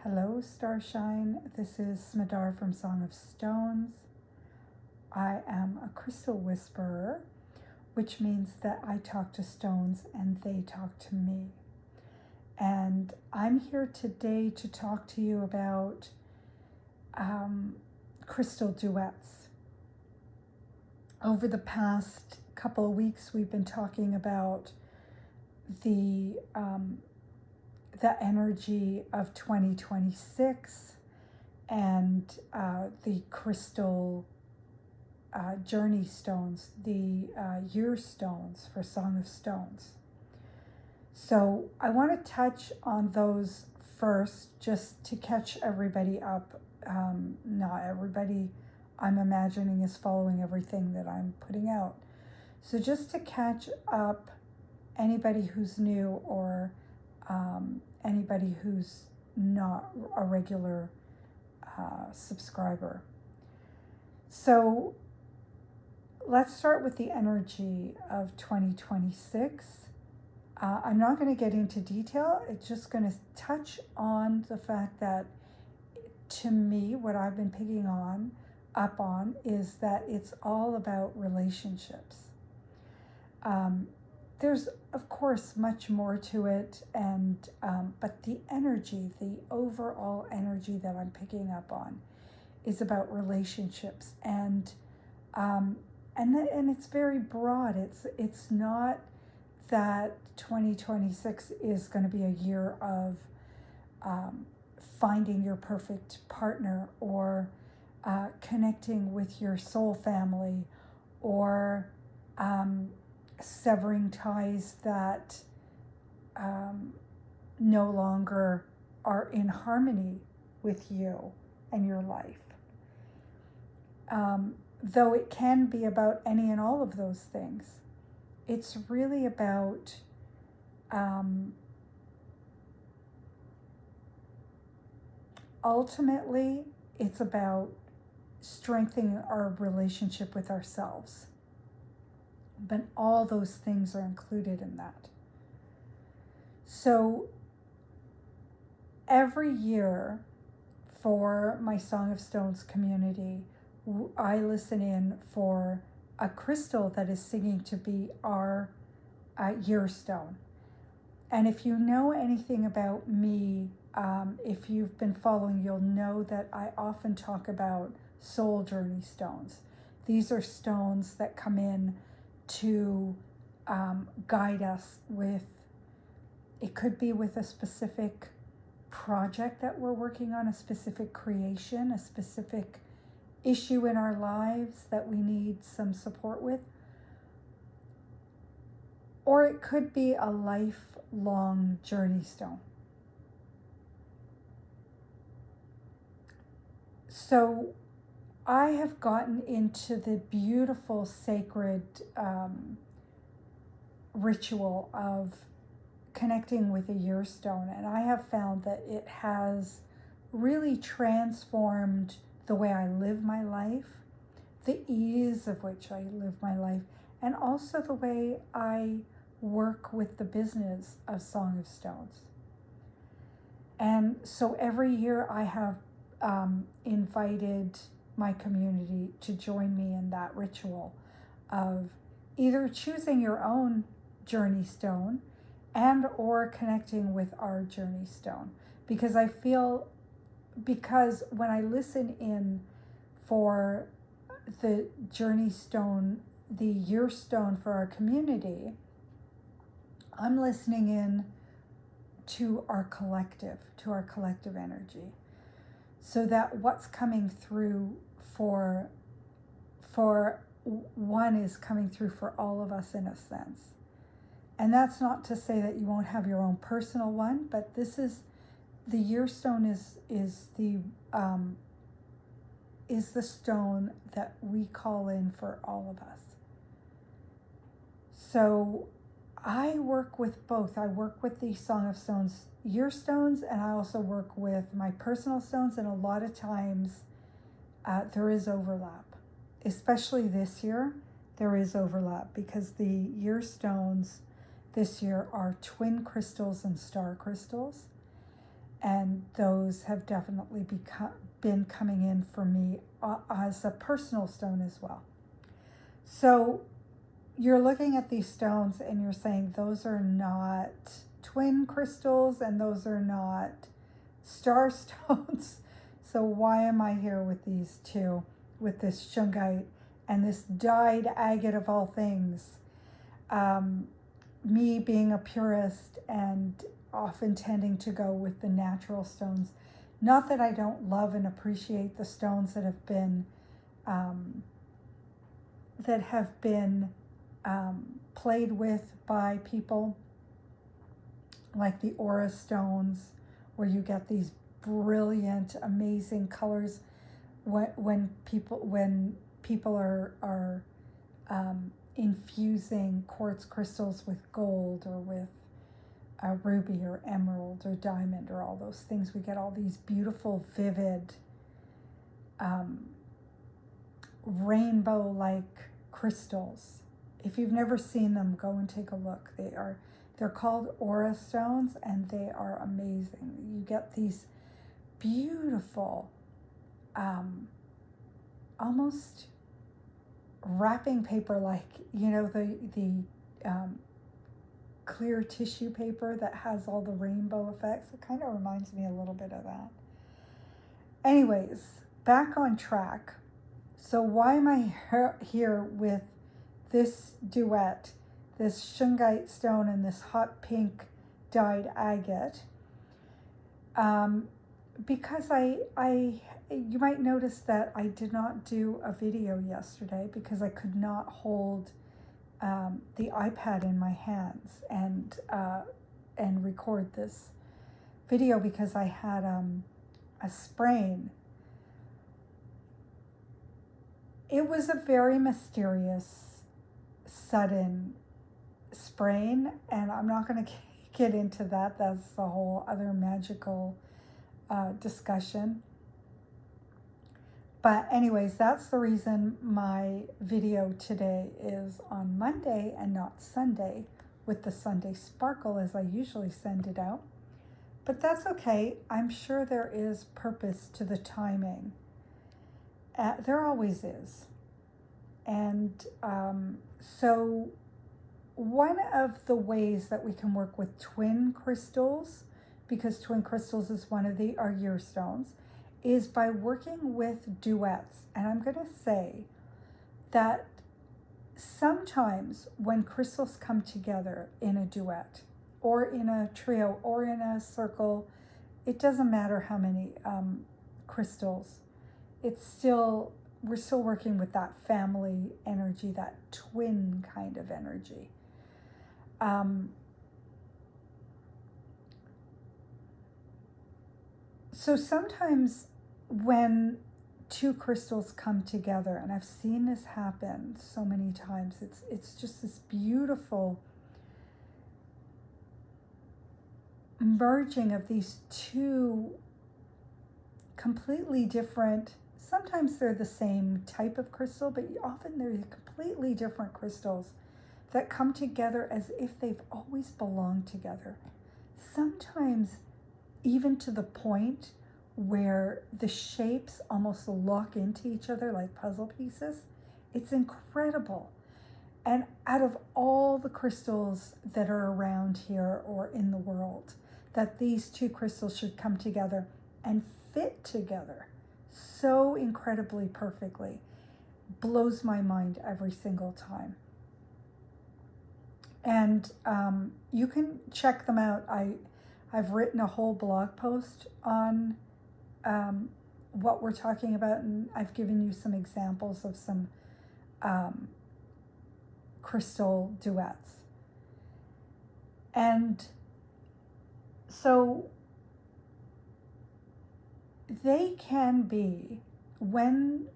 Hello, Starshine. This is Smadar from Song of Stones. I am a crystal whisperer, which means that I talk to stones and they talk to me. And I'm here today to talk to you about crystal duets. Over the past couple of weeks, we've been talking about the energy of 2026 and the crystal journey stones, the year stones for Song of Stones. So I want to touch on those first just to catch everybody up. Not everybody, I'm imagining, is following everything that I'm putting out. So just to catch up anybody who's new or anybody who's not a regular subscriber. So let's start with the energy of 2026. I'm not going to get into detail. It's just going to touch on the fact that, to me, what I've been picking up on is that it's all about relationships. There's, of course, much more to it, and but the energy, the overall energy that I'm picking up on, is about relationships, and it's very broad. It's not that 2026 is going to be a year of finding your perfect partner or connecting with your soul family or severing ties that no longer are in harmony with you and your life. Though it can be about any and all of those things, it's really about ultimately, it's about strengthening our relationship with ourselves. But all those things are included in that. So every year for my Song of Stones community, I listen in for a crystal that is singing to be our year stone. And if you know anything about me, if you've been following, you'll know that I often talk about soul journey stones. These are stones that come in to guide us with, it could be with a specific project that we're working on, a specific creation, a specific issue in our lives that we need some support with. Or it could be a lifelong journey stone. So I have gotten into the beautiful sacred ritual of connecting with a year stone, and I have found that it has really transformed the way I live my life, the ease of which I live my life, and also the way I work with the business of Song of Stones. And so every year I have invited my community to join me in that ritual of either choosing your own journey stone and or connecting with our journey stone. Because I feel, because when I listen in for the journey stone, the year stone for our community, I'm listening in to our collective energy, so that what's coming through for one is coming through for all of us in a sense. And that's not to say that you won't have your own personal one, but this is, the year stone is the stone that we call in for all of us. So I work with both. I work with the Song of Stones year stones, and I also work with my personal stones, and a lot of times there is overlap. Especially this year, there is overlap because the year stones this year are twin crystals and star crystals. And those have definitely been coming in for me as a personal stone as well. So you're looking at these stones and you're saying those are not twin crystals and those are not star stones. So why am I here with these two, with this shungite and this dyed agate of all things? Me being a purist and often tending to go with the natural stones. Not that I don't love and appreciate the stones that have been played with by people, like the aura stones, where you get these brilliant, amazing colors when people are infusing quartz crystals with gold or with a ruby or emerald or diamond or all those things. We get all these beautiful, vivid, rainbow-like crystals. If you've never seen them, go and take a look. They're called aura stones, and they are amazing. You get these beautiful, almost wrapping paper, like, you know, the clear tissue paper that has all the rainbow effects. It kind of reminds me a little bit of that. Anyways, back on track. So why am I here with this duet, this shungite stone and this hot pink dyed agate? Because you might notice that I did not do a video yesterday because I could not hold the iPad in my hands and record this video because I had a sprain. It was a very mysterious, sudden sprain, and I'm not going to get into that. That's a whole other magical discussion. But anyways, that's the reason my video today is on Monday and not Sunday with the Sunday Sparkle as I usually send it out. But that's okay. I'm sure there is purpose to the timing. There always is. And so one of the ways that we can work with twin crystals, because twin crystals is one of our year stones, is by working with duets. And I'm going to say that sometimes when crystals come together in a duet or in a trio or in a circle, it doesn't matter how many crystals, we're still working with that family energy, that twin kind of energy. So sometimes when two crystals come together, and I've seen this happen so many times, it's just this beautiful merging of these two completely different, sometimes they're the same type of crystal, but often they're completely different crystals that come together as if they've always belonged together. Sometimes even to the point where the shapes almost lock into each other like puzzle pieces. It's incredible. And out of all the crystals that are around here or in the world, that these two crystals should come together and fit together so incredibly perfectly blows my mind every single time. And you can check them out. I've written a whole blog post on what we're talking about, and I've given you some examples of some crystal duets. And so they can be, when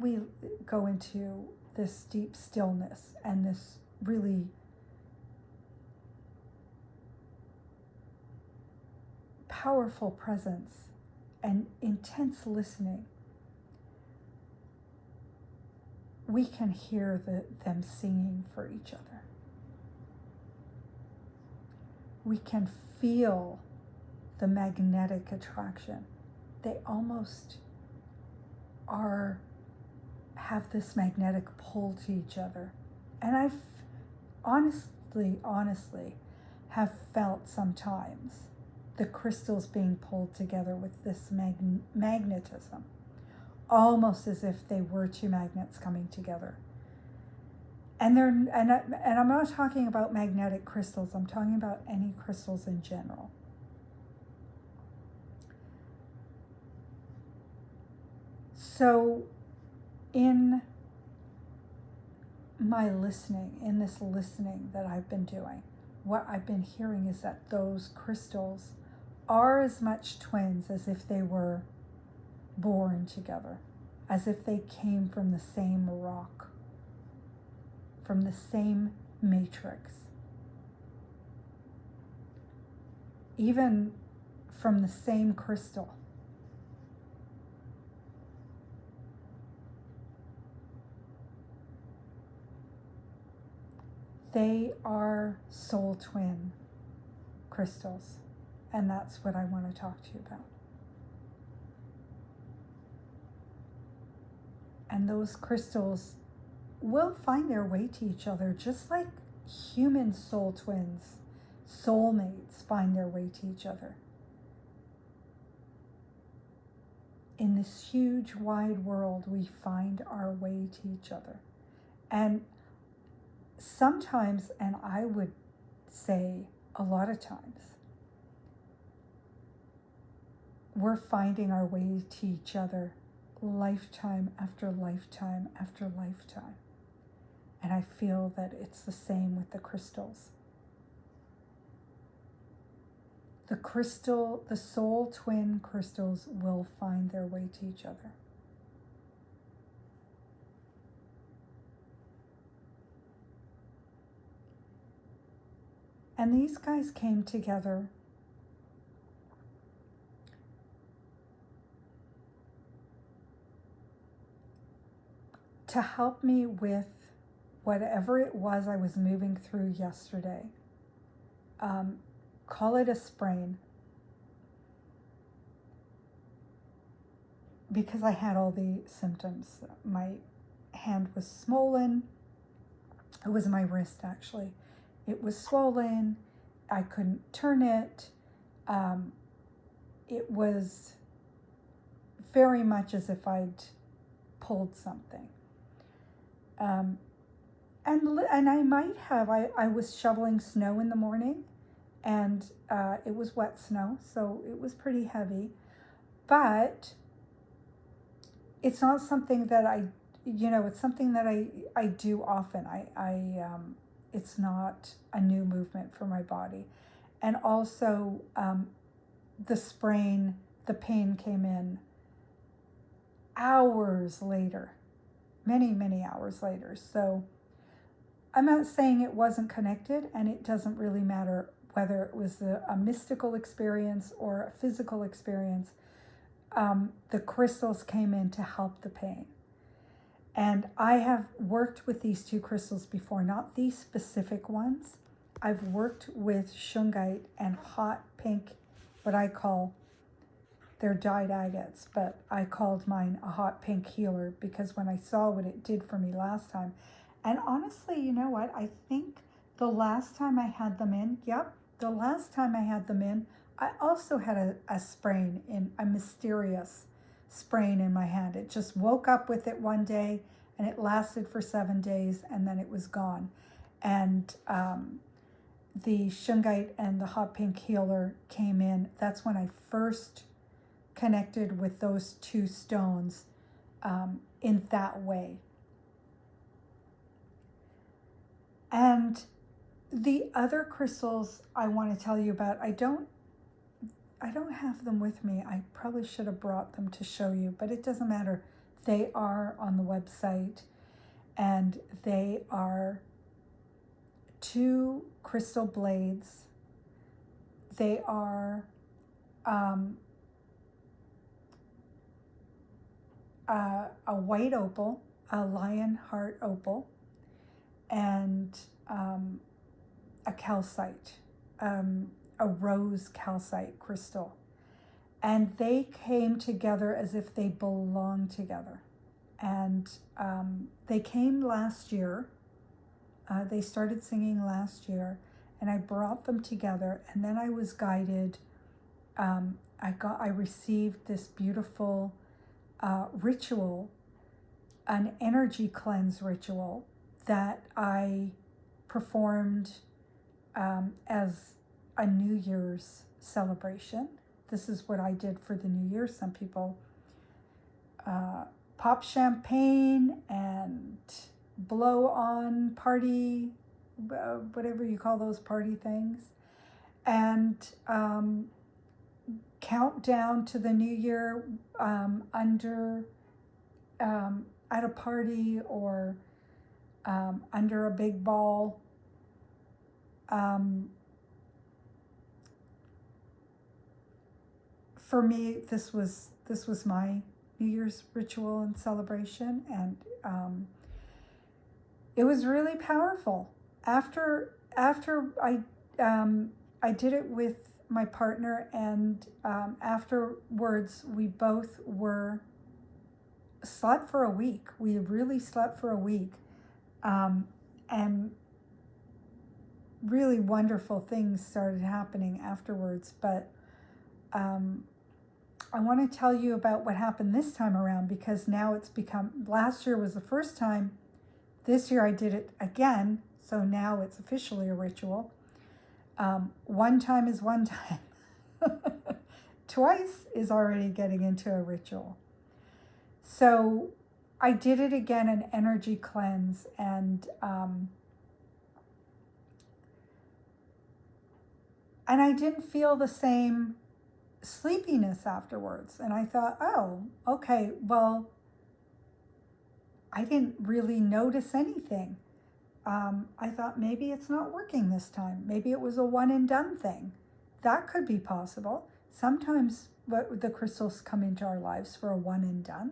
we go into this deep stillness and this really powerful presence and intense listening, we can hear them singing for each other. We can feel the magnetic attraction. They almost have this magnetic pull to each other. And I've honestly have felt sometimes the crystals being pulled together with this magnetism, almost as if they were two magnets coming together. And I'm not talking about magnetic crystals, I'm talking about any crystals in general. So in my listening, in this listening that I've been doing, what I've been hearing is that those crystals are as much twins as if they were born together, as if they came from the same rock, from the same matrix, even from the same crystal. They are soul twin crystals, and that's what I want to talk to you about. And those crystals will find their way to each other, just like human soul twins, soulmates find their way to each other. In this huge, wide world, we find our way to each other. And sometimes, and I would say a lot of times, we're finding our way to each other lifetime after lifetime after lifetime. And I feel that it's the same with the crystals. The soul twin crystals will find their way to each other. And these guys came together to help me with whatever it was I was moving through yesterday. Call it a sprain, because I had all the symptoms. My hand was swollen. It was my wrist, actually. It was swollen. I couldn't turn it. It was very much as if I'd pulled something. And I might have. I was shoveling snow in the morning, and it was wet snow, so it was pretty heavy. But it's not something that it's something that I do often. It's not a new movement for my body. And also the sprain, the pain came in hours later, many hours later. So I'm not saying it wasn't connected, and it doesn't really matter whether it was a mystical experience or a physical experience. The crystals came in to help the pain. And I have worked with these two crystals before, not these specific ones. I've worked with shungite and hot pink, what I call, they're dyed agates, but I called mine a hot pink healer because when I saw what it did for me last time. And honestly, you know what? I think the last time I had them in, I also had a sprain, a mysterious sprain in my hand. It just woke up with it one day, and it lasted for 7 days, and then it was gone. And the shungite and the hot pink healer came in. That's when I first connected with those two stones in that way. And the other crystals I want to tell you about, I don't have them with me. I probably should have brought them to show you, but it doesn't matter. They are on the website, and they are 2 crystal blades. They are a white opal, a lion heart opal, and a calcite. a rose calcite crystal. And they came together as if they belonged together. And they came last year. They started singing last year, and I brought them together. And then I was guided. I received this beautiful ritual, an energy cleanse ritual that I performed as a New Year's celebration. This is what I did for the New Year. Some people pop champagne and blow on party, whatever you call those party things, and count down to the New Year at a party or under a big ball. For me, this was my New Year's ritual and celebration, and it was really powerful. After I did it with my partner, and afterwards we both slept for a week. We really slept for a week, and really wonderful things started happening afterwards. But I want to tell you about what happened this time around, because now it's become, last year was the first time, this year I did it again, so now it's officially a ritual. One time is one time. Twice is already getting into a ritual. So I did it again, an energy cleanse, and I didn't feel the same sleepiness afterwards. And I thought, oh, okay, well, I didn't really notice anything. I thought maybe it's not working this time. Maybe it was a one and done thing. That could be possible. Sometimes the crystals come into our lives for a one and done.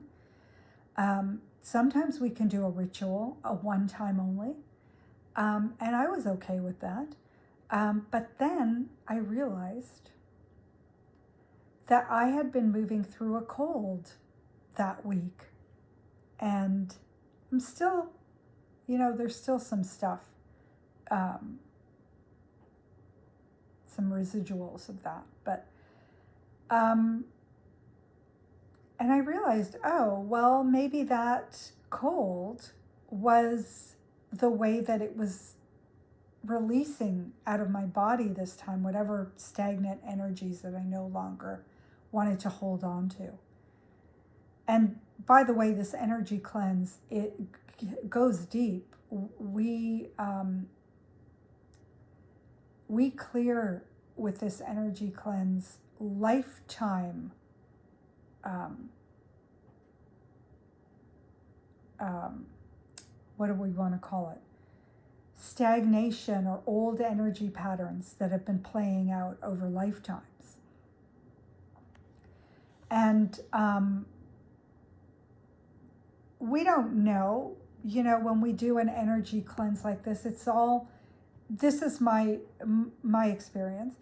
Sometimes we can do a ritual, a one time only. And I was okay with that. But then I realized that I had been moving through a cold that week. And I'm still, there's still some stuff, some residuals of that. But, and I realized, oh, well, maybe that cold was the way that it was releasing out of my body this time, whatever stagnant energies that I no longer wanted to hold on to. And by the way, this energy cleanse, it goes deep. We clear with this energy cleanse lifetime what do we want to call it? Stagnation or old energy patterns that have been playing out over lifetimes. And we don't know, when we do an energy cleanse like this, this is my experience.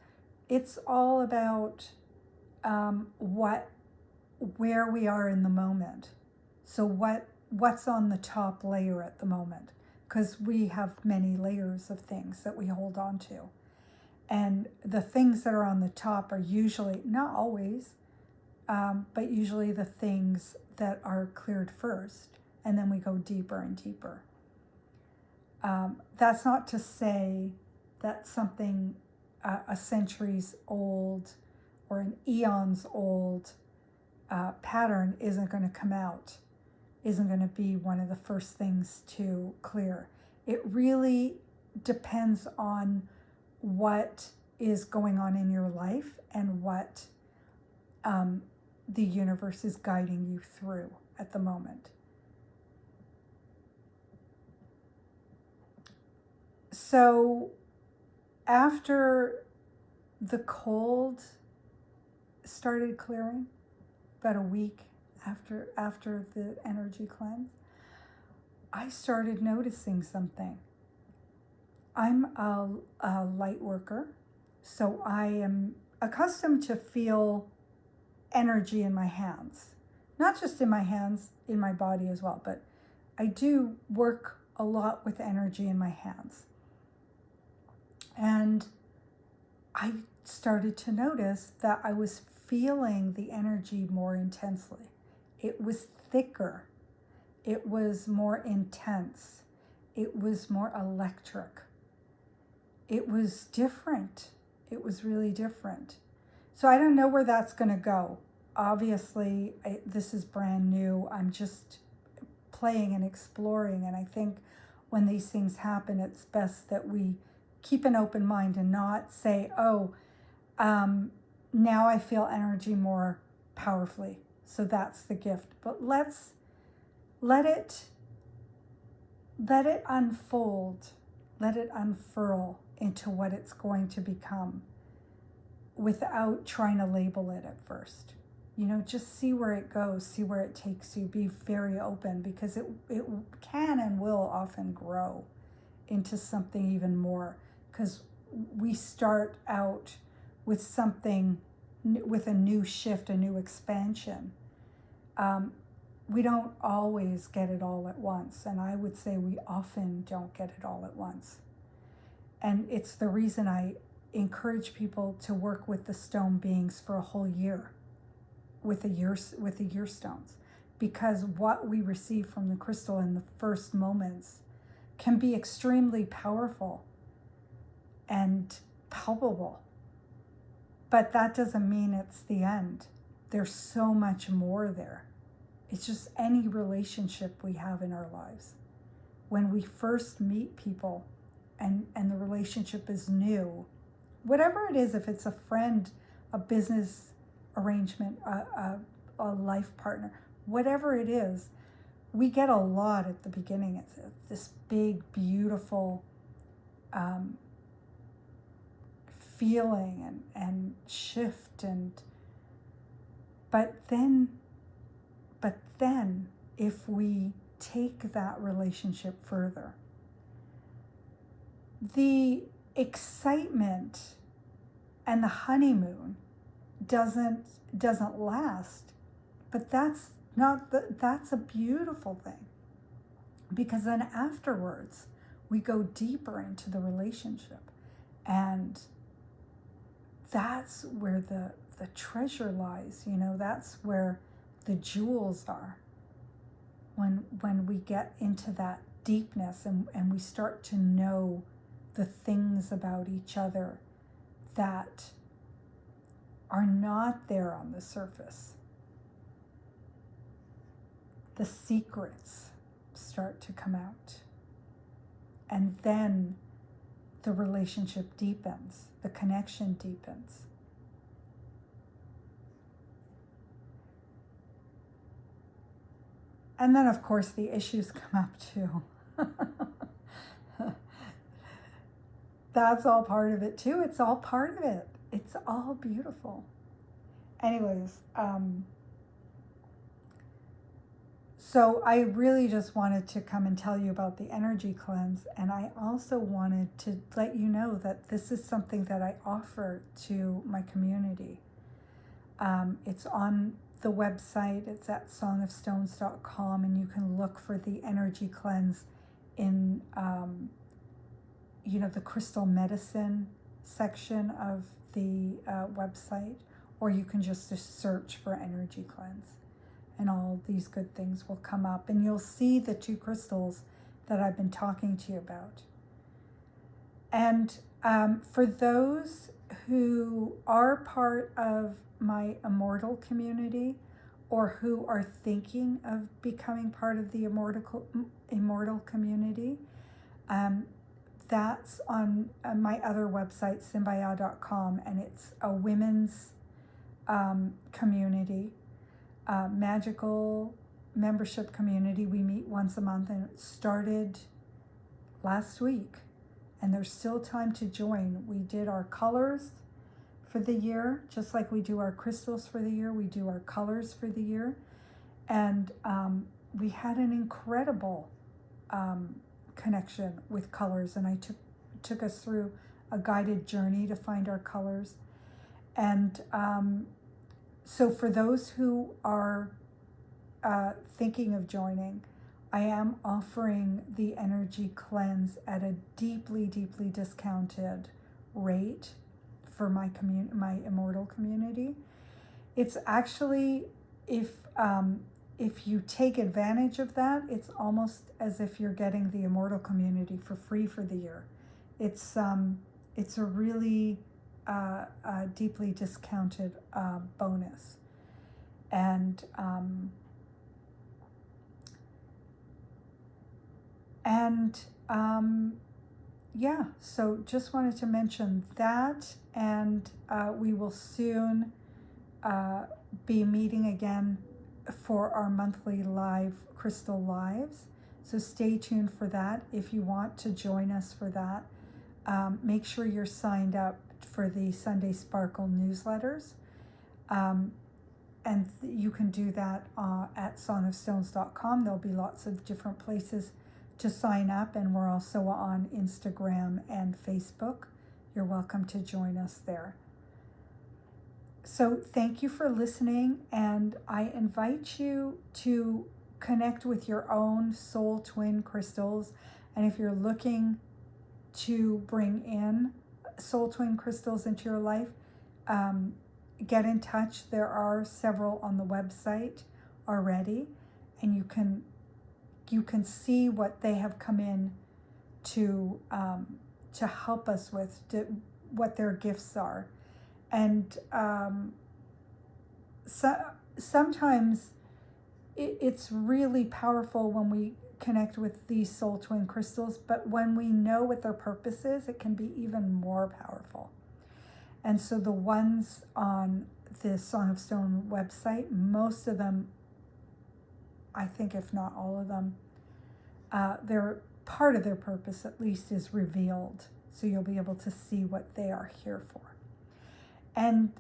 It's all about where we are in the moment. So what's on the top layer at the moment, because we have many layers of things that we hold on to. And the things that are on the top are usually, not always, but usually the things that are cleared first, and then we go deeper and deeper. That's not to say that something a centuries old or an eons old pattern isn't going to come out, isn't going to be one of the first things to clear. It really depends on what is going on in your life and what the universe is guiding you through at the moment. So after the cold started clearing, about a week after the energy cleanse, I started noticing something. I'm a light worker. So I am accustomed to feel energy in my hands, not just in my hands, in my body as well, but I do work a lot with energy in my hands. And I started to notice that I was feeling the energy more intensely. It was thicker. It was more intense. It was more electric. It was different. It was really different. So I don't know where that's going to go. Obviously, this is brand new. I'm just playing and exploring. And I think when these things happen, it's best that we keep an open mind and not say, oh, now I feel energy more powerfully. So that's the gift. But let's let it unfold, let it unfurl into what it's going to become without trying to label it at first. You know, just see where it goes, see where it takes you, be very open, because it can and will often grow into something even more, because we start out with something, with a new shift, a new expansion. We don't always get it all at once, and I would say we often don't get it all at once. And it's the reason I encourage people to work with the stone beings for a whole year, with the year stones, because what we receive from the crystal in the first moments can be extremely powerful and palpable. But that doesn't mean it's the end. There's so much more there. It's just any relationship we have in our lives. When we first meet people and the relationship is new, whatever it is, if it's a friend, a business arrangement, a life partner, whatever it is, we get a lot at the beginning. It's this big, beautiful feeling and shift, but then if we take that relationship further, the excitement and the honeymoon doesn't last. But that's a beautiful thing, because then afterwards we go deeper into the relationship, and that's where the treasure lies. You know, that's where the jewels are, when we get into that deepness and we start to know the things about each other that are not there on the surface. The secrets start to come out, and then the relationship deepens, the connection deepens. And then, of course, the issues come up too. That's all part of it too. It's all part of it. It's all beautiful. Anyways, so I really just wanted to come and tell you about the energy cleanse. And I also wanted to let you know that this is something that I offer to my community. It's on the website. It's at songofstones.com, and you can look for the energy cleanse in the crystal medicine section of the website, or you can just search for energy cleanse, and all these good things will come up, and you'll see the two crystals that I've been talking to you about. And for those who are part of my immortal community, or who are thinking of becoming part of the immortal community, that's on my other website, Symbia.com, and it's a women's community, magical membership community. We meet once a month, and it started last week, and there's still time to join. We did our colors for the year, just like we do our crystals for the year. We do our colors for the year, and we had an incredible connection with colors, and I took us through a guided journey to find our colors. And so for those who are thinking of joining, I am offering the energy cleanse at a deeply, deeply discounted rate for my immortal community. It's actually, if you take advantage of that, it's almost as if you're getting the immortal community for free for the year. It's a really deeply discounted bonus, and yeah, so just wanted to mention that, and we will soon be meeting again for our monthly live crystal lives. So stay tuned for that. If you want to join us for that, make sure you're signed up for the Sunday Sparkle newsletters. And you can do that at songofstones.com. There'll be lots of different places to sign up, and we're also on Instagram and Facebook. You're welcome to join us there. So thank you for listening, and I invite you to connect with your own soul twin crystals. And if you're looking to bring in soul twin crystals into your life, get in touch. There are several on the website already, and you can see what they have come in to help us with, what their gifts are. And sometimes it's really powerful when we connect with these soul twin crystals, but when we know what their purpose is, it can be even more powerful. And so the ones on the Song of Stone website, most of them, I think if not all of them, they're part of their purpose at least is revealed. So you'll be able to see what they are here for. And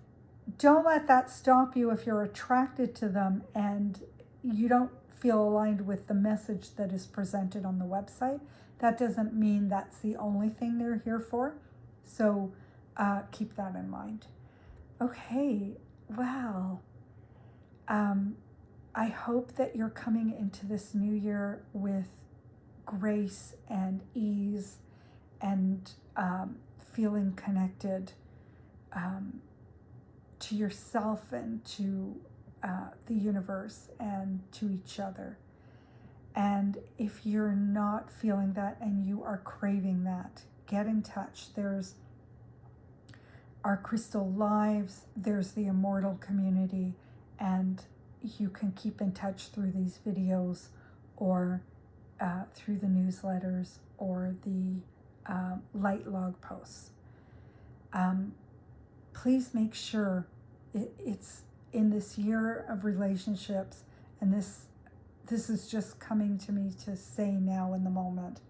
don't let that stop you if you're attracted to them and you don't feel aligned with the message that is presented on the website. That doesn't mean that's the only thing they're here for. So keep that in mind. Okay, well, I hope that you're coming into this new year with grace and ease and feeling connected to yourself and to the universe and to each other. And if you're not feeling that and you are craving that, get in touch. There's our crystal lives, there's the immortal community, and you can keep in touch through these videos or through the newsletters or the light log posts. Please make sure it's in this year of relationships, and this is just coming to me to say now in the moment.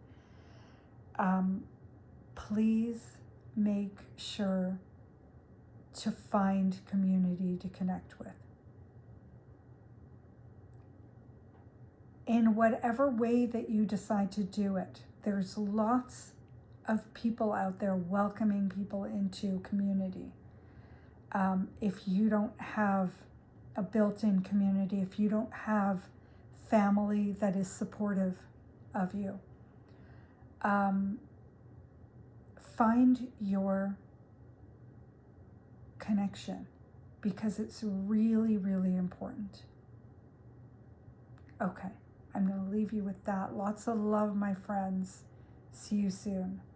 Please make sure to find community to connect with. In whatever way that you decide to do it, there's lots of people out there welcoming people into community. If you don't have a built-in community, if you don't have family that is supportive of you, find your connection, because it's really, really important. Okay, I'm going to leave you with that. Lots of love, my friends. See you soon.